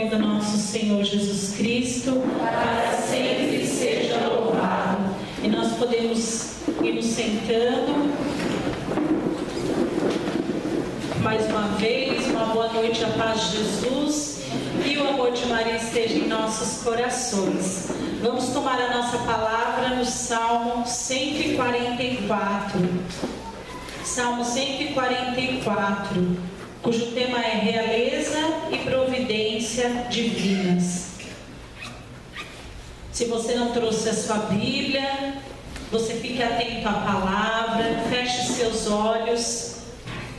nome do nosso Senhor Jesus Cristo, para sempre seja louvado. E nós podemos ir nos sentando. Mais uma vez, uma boa noite, a paz de Jesus e o amor de Maria esteja em nossos corações. Vamos tomar a nossa palavra no Salmo 144. Salmo 144, cujo tema é realeza e providência divinas. Se você não trouxe a sua Bíblia, você fique atento à palavra, feche seus olhos,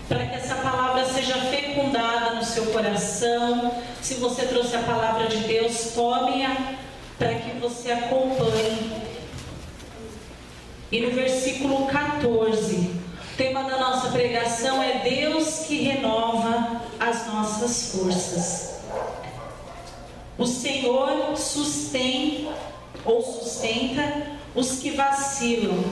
para que essa palavra seja fecundada no seu coração. Se você trouxe a palavra de Deus, tome-a para que você acompanhe. E no versículo 14, o tema da nossa pregação é Deus que renova as nossas forças. O Senhor sustenta os que vacilam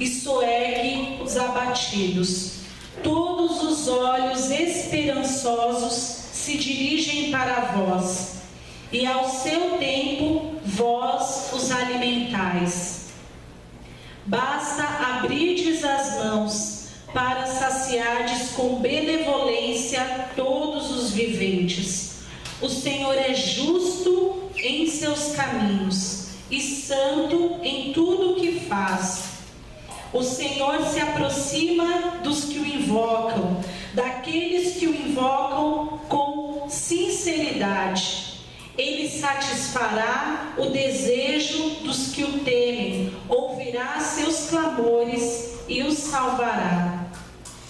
e soergue os abatidos. Todos os olhos esperançosos se dirigem para vós, e ao seu tempo vós os alimentais. Basta abrirdes as mãos para saciardes com benevolência todos os viventes. O Senhor é justo em seus caminhos e santo em tudo o que faz. O Senhor se aproxima dos que o invocam, daqueles que o invocam com sinceridade. Ele satisfará o desejo dos que o temem, ouvirá seus clamores e os salvará.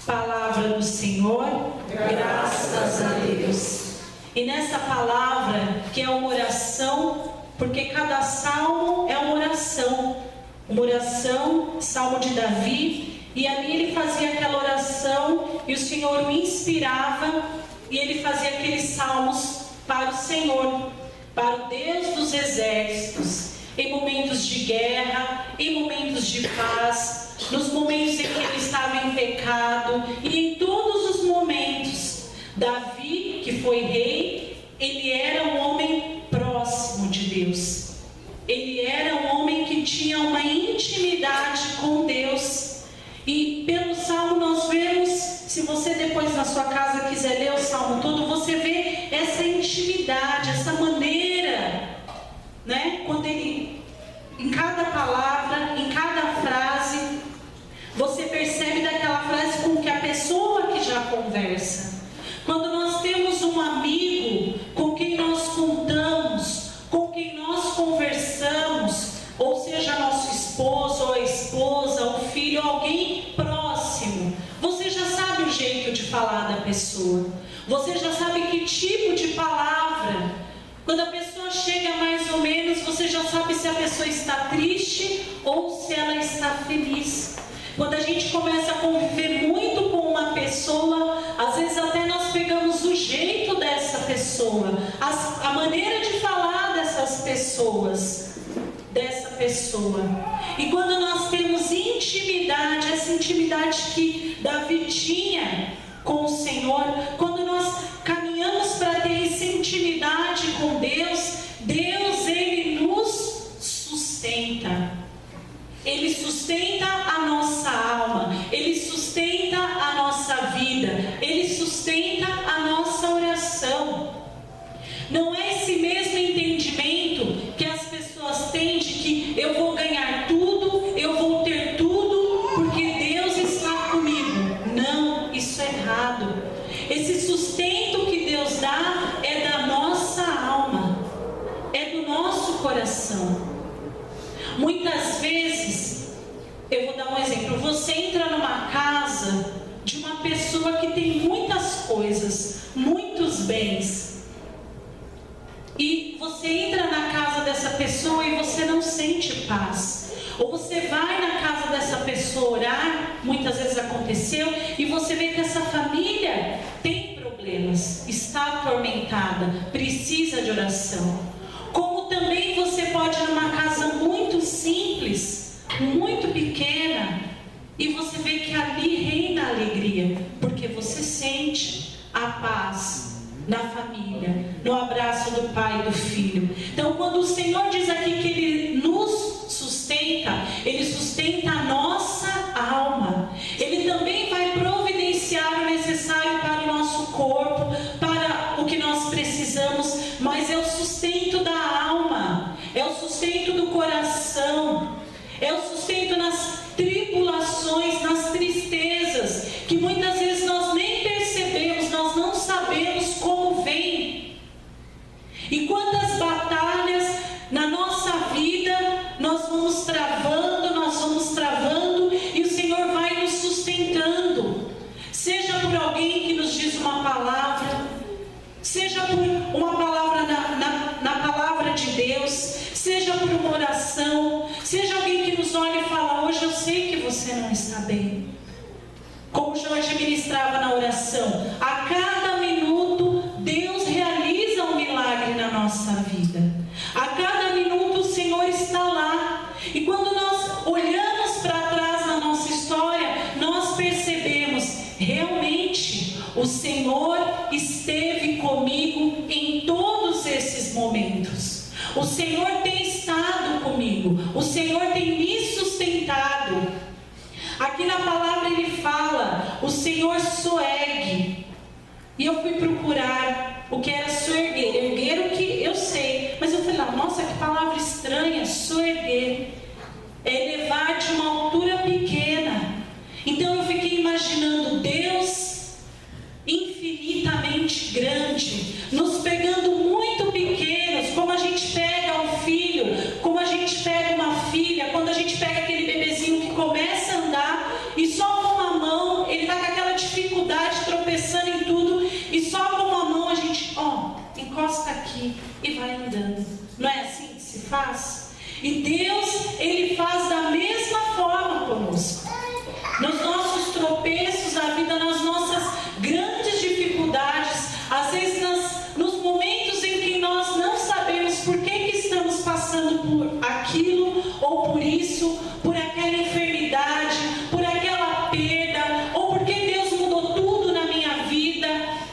Palavra do Senhor, graças a Deus. E nessa palavra, que é uma oração, porque cada salmo é uma oração, salmo de Davi, e ali ele fazia aquela oração e o Senhor o inspirava e ele fazia aqueles salmos para o Senhor, para o Deus dos exércitos, em momentos de guerra, em momentos de paz, nos momentos em que ele estava em pecado e em todos os momentos. Davi, que foi rei, ele era um homem próximo de Deus. Ele era um homem que tinha uma intimidade com Deus. E pelo Salmo nós vemos, se você depois na sua casa quiser ler o Salmo todo, você vê essa intimidade, essa maneira, né? Quando ele, em cada palavra, em cada frase, você percebe daquela frase com que a pessoa que já conversa. Quando nós temos um amigo com quem nós contamos, com quem nós conversamos, ou seja, nosso esposo, ou a esposa, o filho, alguém próximo, você já sabe o jeito de falar da pessoa, você já sabe que tipo de palavra. Quando a pessoa chega mais ou menos, você já sabe se a pessoa está triste ou se ela está feliz. Quando a gente começa a conviver muito com uma pessoa, às vezes até nós pegamos o jeito dessa pessoa, a maneira de falar dessa pessoa. E quando nós temos intimidade, essa intimidade que Davi tinha com o Senhor, quando nós caminhamos para ter essa intimidade com Deus, ele nos sustenta. Ele sustenta a nossa alma, Ele sustenta a nossa vida, Ele sustenta a nossa oração. Não é esse mesmo entendimento que as pessoas têm de que eu vou ganhar tudo, eu vou ter tudo, porque Deus está comigo. Não, isso é errado. Esse sustento que Deus dá é da nossa alma, é do nosso coração. Muitas vezes, eu vou dar um exemplo, você entra numa casa de uma pessoa que tem muitas coisas, muitos bens, e você entra na casa dessa pessoa e você não sente paz. Ou você vai na casa dessa pessoa orar, muitas vezes aconteceu, e você vê que essa família tem problemas, está atormentada, precisa de oração. Como também você pode ir numa casa muito simples, muito pequena, e você vê que ali reina a alegria, porque você sente a paz, na família, no abraço do pai e do filho. Então, quando o Senhor diz aqui que Ele nos sustenta, Ele sustenta a nossa alma. Ele também vai providenciar o necessário para o nosso corpo, para o que nós precisamos, mas é o sustento da alma, é o sustento do coração, é o sustento nas tribulações, nas tristezas, que muitas vezes nós nem percebemos, nós não sabemos como vem. E quantas batalhas na nossa vida nós vamos travando, e o Senhor vai nos sustentando. Seja por alguém que nos diz uma palavra, seja por uma palavra na palavra de Deus, seja por uma oração, seja alguém que nos olha e fala: hoje eu sei que você não está bem. Como Jorge ministrava na oração, a cada minuto Deus realiza um milagre na nossa vida. A cada minuto o Senhor está lá. E quando nós olhamos para trás na nossa história, nós percebemos: realmente o Senhor esteve comigo em todos esses momentos. O Senhor tem estado comigo, o Senhor tem me sustentado. Aqui na palavra Ele fala: o Senhor soergue. E eu fui procurar o que era soerguer. Erguer o que eu sei, mas eu falei: nossa, que palavra estranha, soerguer. É elevar de uma altura pequena. Então eu fiquei imaginando Deus infinitamente grande, nos pegando muito pequenos, como a gente pega um filho, como a gente pega uma filha, quando a gente pega aquele bebezinho que começa a andar e só com uma mão, ele está com aquela dificuldade, tropeçando em tudo, e só com uma mão a gente, encosta aqui e vai andando. Não é assim que se faz? E Deus, Ele faz da mesma forma conosco. Nos nossos tropeços, a vida, nas nossas grandes dificuldades, às vezes nos momentos em que nós não sabemos por que estamos passando por aquilo, ou por isso, por aquela enfermidade, por aquela perda, ou porque Deus mudou tudo na minha vida,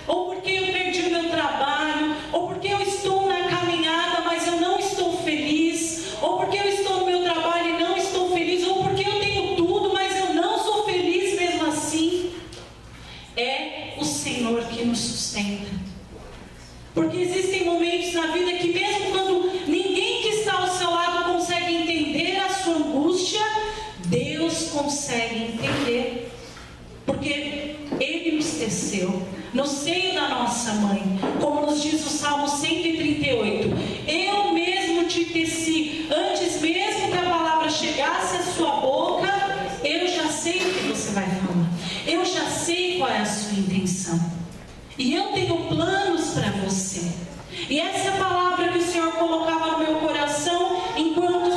ou porque eu perdi o meu trabalho, ou porque eu estou na caminhada, mas eu não estou feliz, ou porque eu estou no meu trabalho e não estou feliz, ou porque eu tenho tudo, mas eu não sou feliz mesmo assim. É o Senhor que nos sustenta. Porque existem momentos na vida que, mesmo quando ninguém que está ao seu lado consegue entender a sua angústia, Deus consegue entender. Porque Ele nos teceu no seio da nossa mãe, como nos diz o Salmo 138. Eu mesmo te teci, antes mesmo que a palavra chegasse à sua boca, eu já sei o que você vai falar. Eu já sei qual é a sua intenção. E eu tenho planos para você. E essa é a palavra que o Senhor colocava no meu coração enquanto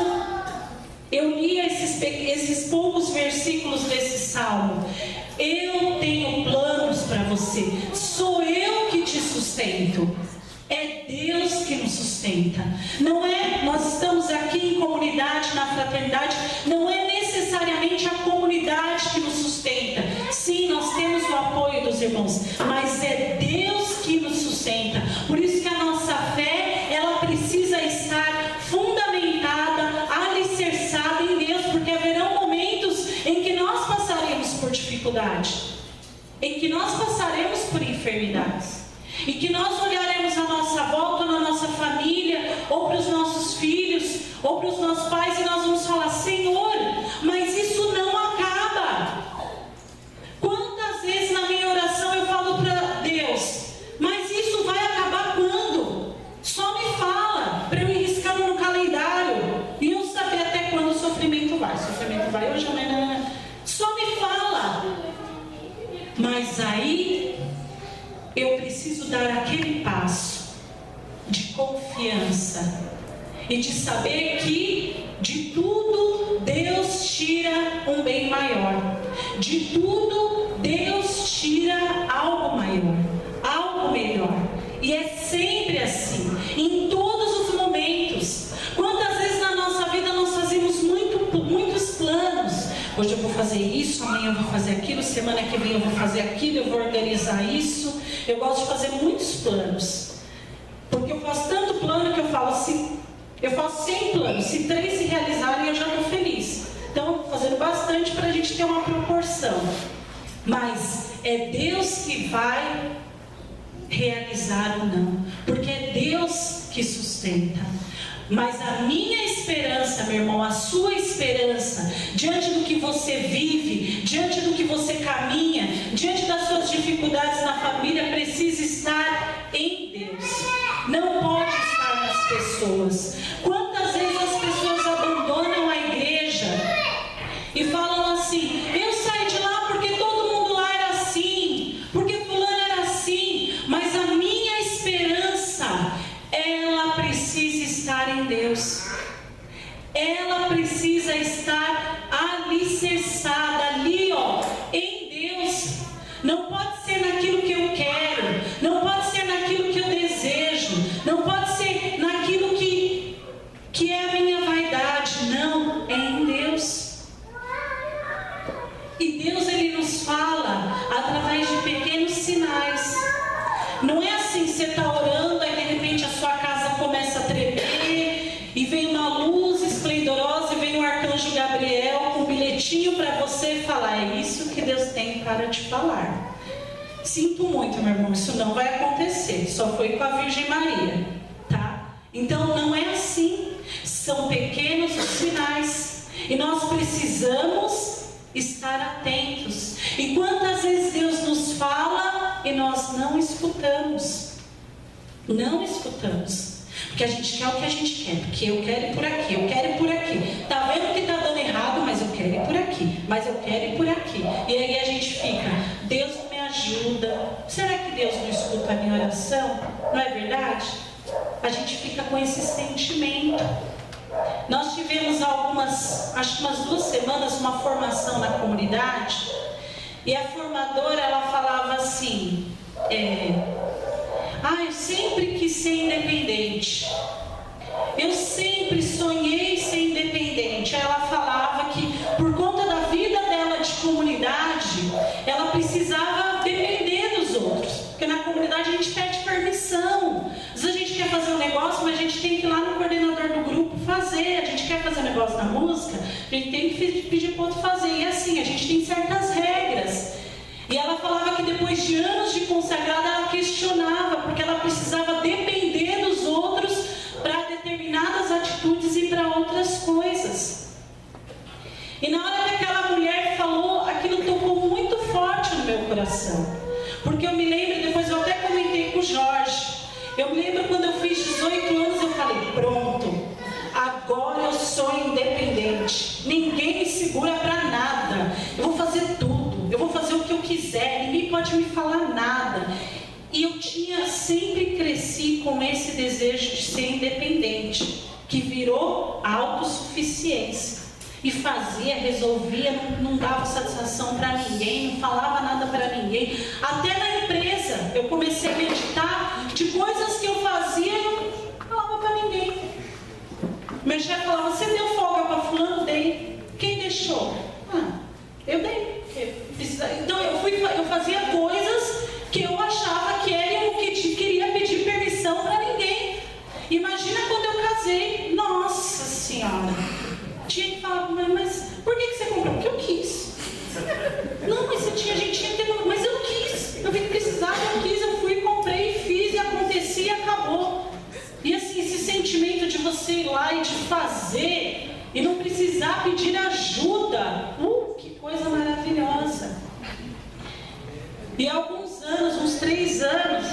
eu lia esses poucos versículos desse salmo. Eu tenho planos para você. Sou eu que te sustento. É Deus que nos sustenta. Não é, nós estamos aqui em comunidade, na fraternidade, não é necessariamente a comunidade que nos sustenta. Sim, nós temos o apoio dos irmãos, mas é Deus que nos sustenta. Por isso que a nossa fé, ela precisa estar fundamentada, alicerçada em Deus, porque haverão momentos em que nós passaremos por dificuldade, em que nós passaremos por enfermidades, e que nós olharemos à nossa volta, na nossa família, ou para os nossos filhos, ou para os nossos pais, e nós vamos falar: Senhor, mas isso não acaba. Quantas vezes na minha oração eu falo para Deus: mas isso vai acabar quando? Só me fala, para eu ir riscando no calendário, e eu saber até quando o sofrimento vai. O sofrimento vai hoje, amanhã, só me fala. Mas aí eu preciso dar aquele passo de confiança e de saber que de tudo Deus tira um bem maior. De tudo Deus tira algo maior, algo melhor. E é sempre assim, em todos os momentos. Quantas vezes na nossa vida nós fazemos muitos planos. Hoje eu vou fazer isso, amanhã eu vou fazer aquilo, semana que vem eu vou fazer aquilo, eu vou organizar isso. Eu gosto de fazer muitos planos, porque eu faço tanto plano que eu falo assim, eu faço 100 planos, se 3 se realizarem eu já estou feliz. Então, fazendo bastante para a gente ter uma proporção. Mas é Deus que vai realizar ou não, porque é Deus que sustenta. Mas a minha esperança, meu irmão, a sua esperança, diante do que você vive, diante do que você caminha, diante das suas dificuldades na família, precisa estar em Deus. Não pode estar nas pessoas. Quantas vezes as pessoas abandonam a igreja e falam assim: eu saí de lá porque todo mundo lá era assim, porque fulano era assim. Mas a minha esperança, ela precisa estar em Deus. Ela precisa estar alicerçada ali, ó, em Deus. Não pode ser naquilo que eu quero, não pode ser naquilo que eu desejo, não pode ser naquilo que é a minha vaidade. Não, é em Deus. E Deus, Ele nos fala através de pequenos sinais. Não é assim, você está orando, aí de repente a sua casa começa a tremer, e vem uma luz esplendorosa, e vem o arcanjo Gabriel com um bilhetinho para você falar: é isso que Deus tem para te falar. Sinto muito, meu irmão, isso não vai acontecer, só foi com a Virgem Maria, tá? Então não é assim, são pequenos os sinais, e nós precisamos estar atentos. E quantas vezes Deus nos fala e nós não escutamos? Não escutamos, porque a gente quer o que a gente quer, porque eu quero ir por aqui, eu quero ir por aqui. Tá vendo que tá dando errado, mas eu quero ir por aqui, mas eu quero ir por aqui. E aí a gente fica: Deus me ajuda. Será que Deus não escuta a minha oração? Não é verdade? A gente fica com esse sentimento. Nós tivemos acho que umas 2 semanas, uma formação na comunidade, e a formadora, ela falava assim: eu sempre quis ser independente, eu sempre sonhei ser independente. Aí ela falava que por conta da vida dela de comunidade, ela precisava depender dos outros, porque na comunidade a gente pede permissão. Às vezes a gente quer fazer um negócio, mas a gente tem que ir lá no coordenador do grupo fazer. A gente quer fazer um negócio na música, a gente tem que pedir para o outro fazer. E assim, a gente tem certas regras. E ela falava que depois de anos de consagrada, ela questionava, porque ela precisava depender dos outros para determinadas atitudes e para outras coisas. E na hora que aquela mulher falou, aquilo tocou muito forte no meu coração. Porque eu me lembro, depois eu até comentei com o Jorge, eu me lembro quando eu fiz 18 anos, eu falei: pronto, agora eu sou independente, ninguém me segura para nada, eu vou fazer tudo, eu vou fazer o que eu quiser, ninguém pode me falar nada. E eu sempre cresci com esse desejo de ser independente, que virou autossuficiência. E fazia, resolvia, não dava satisfação para ninguém, não falava nada para ninguém. Até na empresa, eu comecei a meditar de coisas que eu fazia e não falava para ninguém. Meu chefe falava: você deu folga para fulano? Dei. Quem deixou? Eu dei. Então eu fazia coisas que eu achava que era o que queria pedir permissão para ninguém. Imagina quando eu casei. Nossa Senhora! Tinha que falar: mas por que você comprou? Porque eu quis. Não, mas a gente tinha que ter... Mas eu quis. Eu vi que precisava, eu quis, eu fui, comprei, fiz, e acontecia e acabou. E assim, esse sentimento de você ir lá e de fazer e não precisar pedir ajuda. Que coisa maravilhosa. E há alguns anos, uns 3 anos,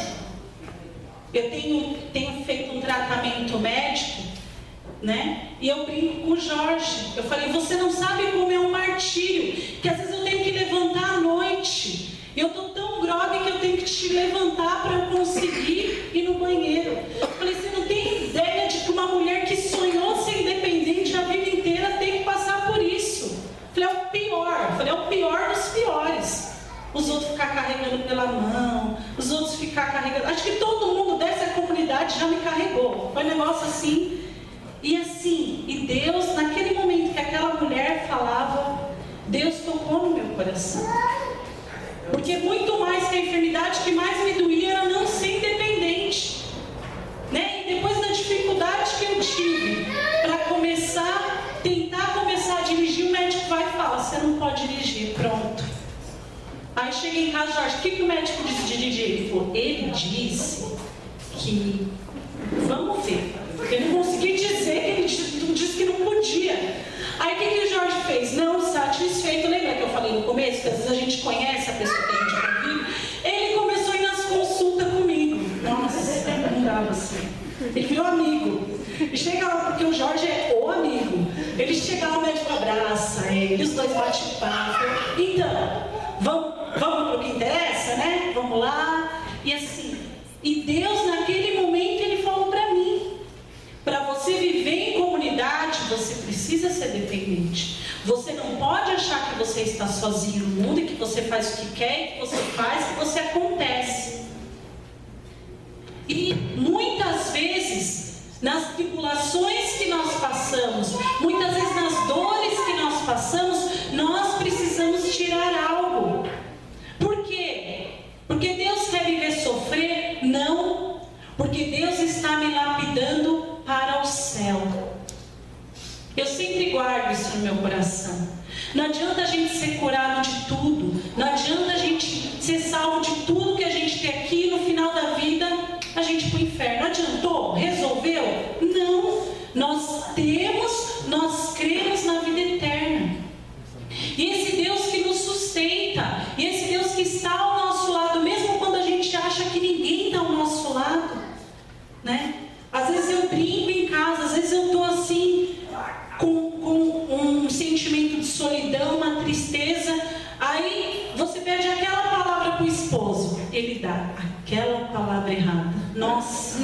eu tenho feito um tratamento médico, né? E eu brinco com o Jorge. Eu falei: você não sabe como é um martírio, que às vezes eu tenho que levantar à noite. Eu tô tão grogue que eu tenho que te levantar para eu conseguir ir no banheiro. Eu falei: você não tem ideia de que uma mulher que sonhou ser independente a vida inteira tem que passar por isso. Eu falei: é o pior. Eu falei: é o pior dos piores. Os outros ficar carregando pela mão, os outros ficar carregando. Acho que todo mundo dessa comunidade já me carregou. Foi um negócio assim. E assim, e Deus, naquele momento que aquela mulher falava, Deus tocou no meu coração. Porque muito mais que a enfermidade, que mais me doía era não ser independente. Né? E depois da dificuldade que eu tive para tentar começar a dirigir, o médico vai e fala: você não pode dirigir, pronto. Aí cheguei em casa, Jorge, o que o médico disse de dirigir? Ele falou: ele disse que, vamos ver. Eu não consegui dizer que ele disse que não podia. Aí o que o Jorge fez? Não satisfeito, lembra que eu falei no começo, que às vezes a gente conhece a pessoa que a gente convive? Ele começou a ir nas consultas comigo. Nossa, não dava assim. Ele virou amigo. E chega lá, porque o Jorge é o amigo. Ele chega lá, o médico abraça ele, os dois bate-papo. Então, vamos para o que interessa, né? Vamos lá. E assim, e Deus naquele momento ele falou para mim: para você viver em comunidade, você precisa ser dependente. Você não pode achar que você está sozinho no mundo e que você faz o que quer, que você faz, que você acontece. E muitas vezes, nas tribulações que nós passamos, muitas vezes nas dores que nós passamos, nós precisamos tirar algo. Por quê? Porque Deus quer me ver sofrer? Não. Porque Deus está me lapidando para o céu. Eu sempre guardo isso no meu coração. Não adianta a gente ser curado de tudo. Não adianta a gente ser salvo de tudo que a gente tem aqui. No final da vida, a gente ir para o inferno. Adiantou? Resolveu? Não. Nós cremos na vida eterna. E esse Deus que nos sustenta, e esse Deus que está ao nosso lado, mesmo quando a gente acha que ninguém está ao nosso lado, né? Às vezes eu brinco em casa, às vezes eu estou assim, com um sentimento de solidão, uma tristeza. Aí você pede aquela palavra para o esposo, ele dá aquela palavra errada. Nossa!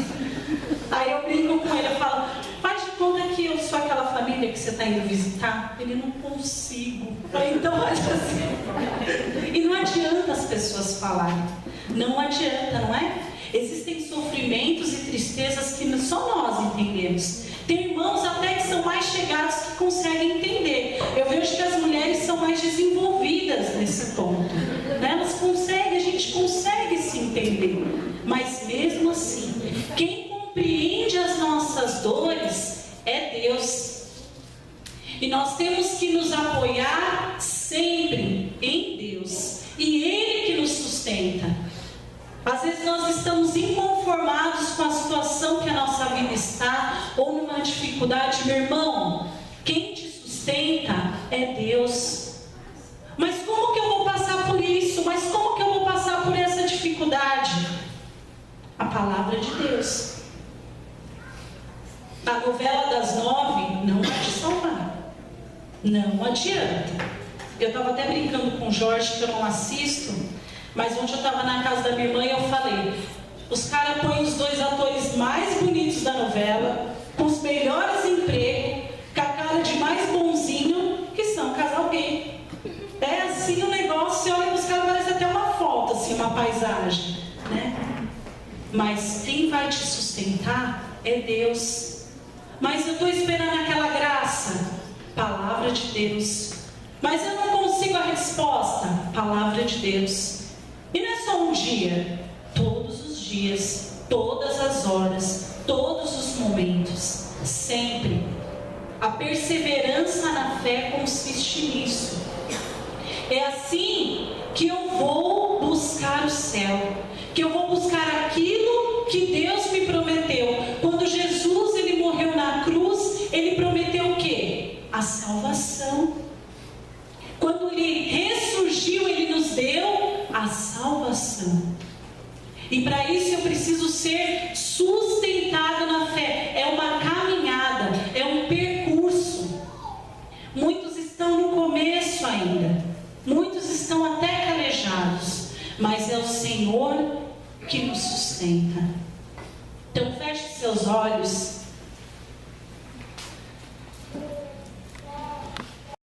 Aí eu brinco com ele, eu falo: faz de conta que eu sou aquela família que você está indo visitar. Ele: não consigo. Eu falei: então faz assim. E não adianta as pessoas falarem. Não adianta, não é? Existem sofrimentos e tristezas que só nós entendemos. Tem irmãos até que são mais chegados que conseguem entender. Eu vejo que as mulheres são mais desenvolvidas nesse ponto. Né? Elas conseguem, a gente consegue se entender. Mas mesmo assim, quem compreende as nossas dores é Deus. E nós temos que nos apoiar sempre em Deus. E Ele que nos sustenta. Às vezes nós estamos inconformados com a situação que a nossa vida está, ou numa dificuldade. Meu irmão, quem te sustenta é Deus. Mas como que eu vou passar por isso? Mas como que eu vou passar por essa dificuldade? A palavra de Deus. A novela das 9 não vai te salvar. Não adianta. Eu estava até brincando com o Jorge, que eu não assisto. Mas ontem eu estava na casa da minha irmã e eu falei: os caras põem os dois atores mais bonitos da novela, com os melhores empregos, com a cara de mais bonzinho, que são casal gay. É assim o negócio, você olha para os caras, parece até uma foto, assim, uma paisagem, né? Mas quem vai te sustentar é Deus. Mas eu estou esperando aquela graça. Palavra de Deus. Mas eu não consigo a resposta. Palavra de Deus. E não é só um dia, todos os dias, todas as horas, todos os momentos, sempre. A perseverança na fé consiste nisso. É assim que eu vou buscar o céu, que eu vou buscar aquilo que Deus me prometeu. Quando Jesus ele morreu na cruz, ele prometeu o quê? A salvação. Quando ele ressurgiu, ele nos deu a salvação. E para isso eu preciso ser sustentado na fé. É uma caminhada, é um percurso. Muitos estão no começo ainda. Muitos estão até calejados. Mas é o Senhor que nos sustenta. Então feche seus olhos.